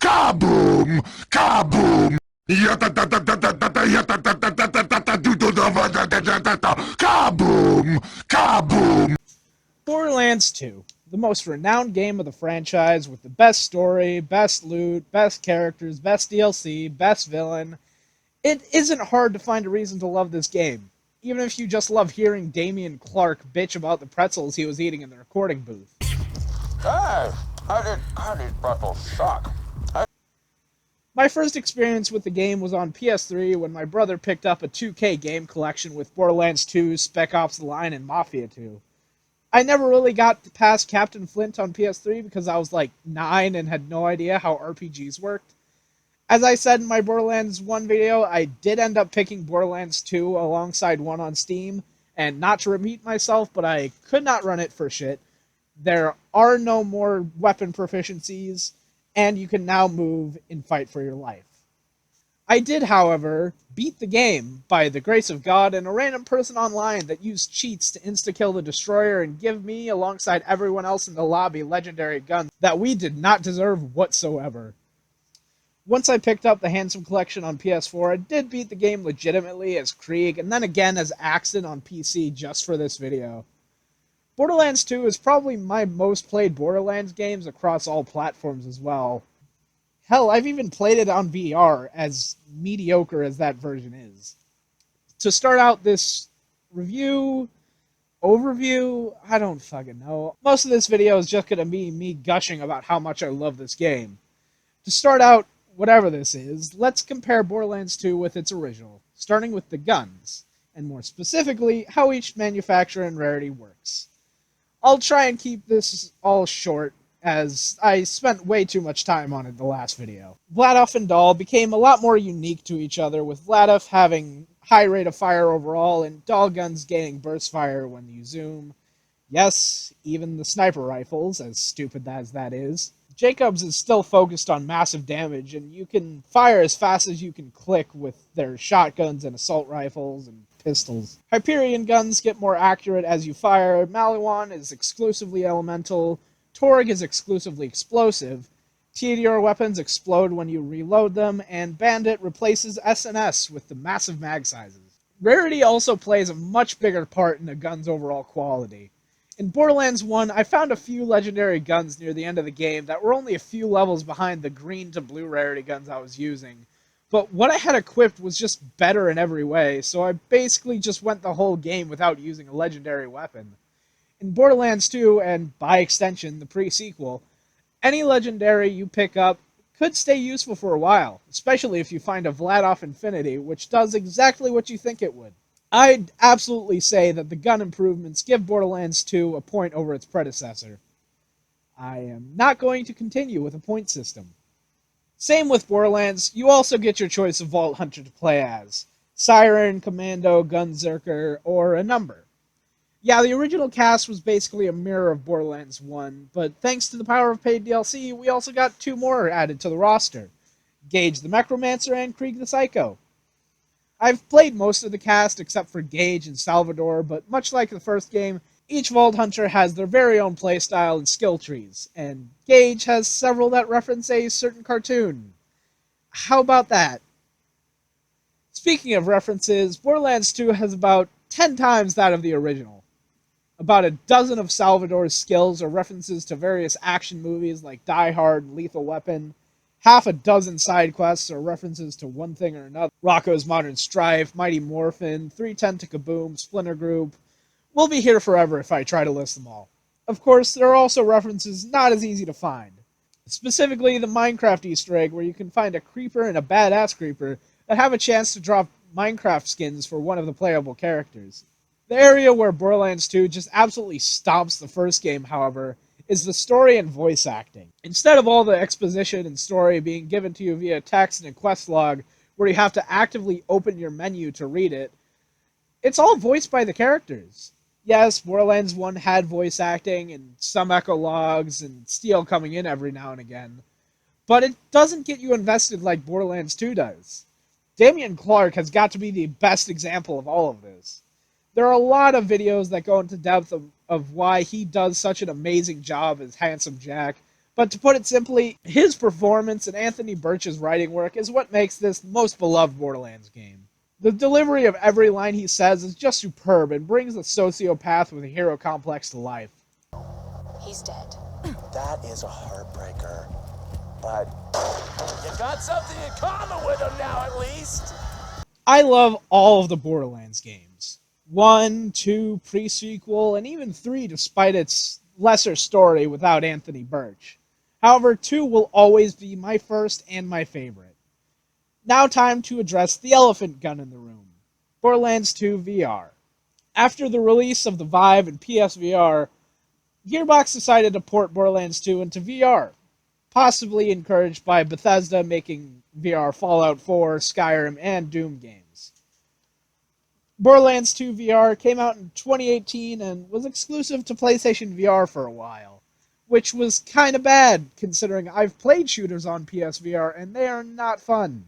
Kaboom! Kaboom! Kaboom! Kaboom! Borderlands 2, the most renowned game of the franchise with the best story, best loot, best characters, best DLC, best villain. It isn't hard to find a reason to love this game, even if you just love hearing Damian Clark bitch about the pretzels he was eating in the recording booth. Hey, how did pretzels suck? My first experience with the game was on PS3 when my brother picked up a 2K game collection with Borderlands 2, Spec Ops: The Line, and Mafia 2. I never really got past Captain Flint on PS3 because I was like 9 and had no idea how RPGs worked. As I said in my Borderlands 1 video, I did end up picking Borderlands 2 alongside 1 on Steam, and not to repeat myself, but I could not run it for shit. There are no more weapon proficiencies, and you can now move and fight for your life. I did, however, beat the game by the grace of God and a random person online that used cheats to insta-kill the destroyer and give me, alongside everyone else in the lobby, legendary guns that we did not deserve whatsoever. Once I picked up the Handsome Collection on PS4, I did beat the game legitimately as Krieg, and then again as Axton on PC just for this video. Borderlands 2 is probably my most played Borderlands games across all platforms as well. Hell, I've even played it on VR, as mediocre as that version is. To start out this overview, I don't fucking know. Most of this video is just gonna be me gushing about how much I love this game. To start out, whatever this is, let's compare Borderlands 2 with its original, starting with the guns, and more specifically, how each manufacturer and rarity works. I'll try and keep this all short, as I spent way too much time on it in the last video. Vladoff and Dahl became a lot more unique to each other, with Vladoff having high rate of fire overall, and Dahl guns gaining burst fire when you zoom. Yes, even the sniper rifles, as stupid as that is. Jacobs is still focused on massive damage, and you can fire as fast as you can click with their shotguns and assault rifles and pistols. Hyperion guns get more accurate as you fire, Maliwan is exclusively elemental, Torg is exclusively explosive, Tediore weapons explode when you reload them, and Bandit replaces SNS with the massive mag sizes. Rarity also plays a much bigger part in a gun's overall quality. In Borderlands 1, I found a few legendary guns near the end of the game that were only a few levels behind the green to blue rarity guns I was using. But what I had equipped was just better in every way, so I basically just went the whole game without using a legendary weapon. In Borderlands 2, and by extension, the pre-sequel, any legendary you pick up could stay useful for a while, especially if you find a Vladoff Infinity, which does exactly what you think it would. I'd absolutely say that the gun improvements give Borderlands 2 a point over its predecessor. I am not going to continue with a point system. Same with Borderlands, you also get your choice of Vault Hunter to play as. Siren, Commando, Gunzerker, or a number. Yeah, the original cast was basically a mirror of Borderlands 1, but thanks to the power of paid DLC, we also got 2 more added to the roster. Gage the Necromancer and Krieg the Psycho. I've played most of the cast except for Gage and Salvador, but much like the first game, each Vault Hunter has their very own playstyle and skill trees, and Gage has several that reference a certain cartoon. How about that? Speaking of references, Borderlands 2 has about 10 times that of the original. About a dozen of Salvador's skills are references to various action movies like Die Hard and Lethal Weapon. Half a dozen side quests are references to one thing or another. Rocco's Modern Strife, Mighty Morphin, 310 to Kaboom, Splinter Group. We'll be here forever if I try to list them all. Of course, there are also references not as easy to find. Specifically, the Minecraft Easter egg, where you can find a creeper and a badass creeper that have a chance to drop Minecraft skins for one of the playable characters. The area where Borderlands 2 just absolutely stomps the first game, however, is the story and voice acting. Instead of all the exposition and story being given to you via text and a quest log, where you have to actively open your menu to read it, it's all voiced by the characters. Yes, Borderlands 1 had voice acting and some echo logs and steel coming in every now and again, but it doesn't get you invested like Borderlands 2 does. Damian Clark has got to be the best example of all of this. There are a lot of videos that go into depth of why he does such an amazing job as Handsome Jack, but to put it simply, his performance and Anthony Burch's writing work is what makes this the most beloved Borderlands game. The delivery of every line he says is just superb and brings the sociopath with a hero complex to life. He's dead. That is a heartbreaker. But you got something in common with him now, at least. I love all of the Borderlands games. 1, 2, pre-sequel, and even 3 despite its lesser story without Anthony Burch. However, 2 will always be my first and my favorite. Now time to address the elephant gun in the room. Borderlands 2 VR. After the release of the Vive and PSVR, Gearbox decided to port Borderlands 2 into VR, possibly encouraged by Bethesda making VR Fallout 4, Skyrim, and Doom games. Borderlands 2 VR came out in 2018 and was exclusive to PlayStation VR for a while, which was kinda bad considering I've played shooters on PSVR and they are not fun.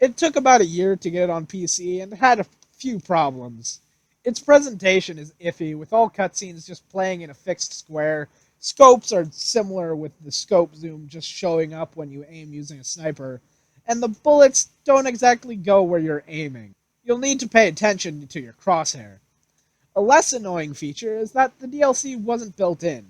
It took about a year to get it on PC and had a few problems. Its presentation is iffy, with all cutscenes just playing in a fixed square. Scopes are similar, with the scope zoom just showing up when you aim using a sniper, and the bullets don't exactly go where you're aiming. You'll need to pay attention to your crosshair. A less annoying feature is that the DLC wasn't built in.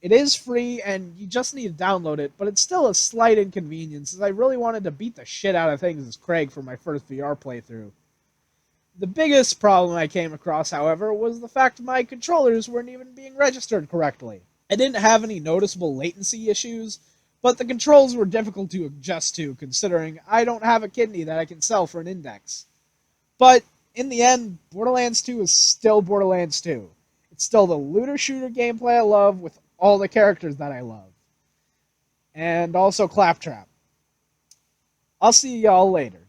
It is free and you just need to download it, but it's still a slight inconvenience as I really wanted to beat the shit out of things as Craig for my first VR playthrough. The biggest problem I came across, however, was the fact my controllers weren't even being registered correctly. I didn't have any noticeable latency issues, but the controls were difficult to adjust to considering I don't have a kidney that I can sell for an index. But in the end, Borderlands 2 is still Borderlands 2. It's still the looter-shooter gameplay I love with all the characters that I love. And also Claptrap. I'll see y'all later.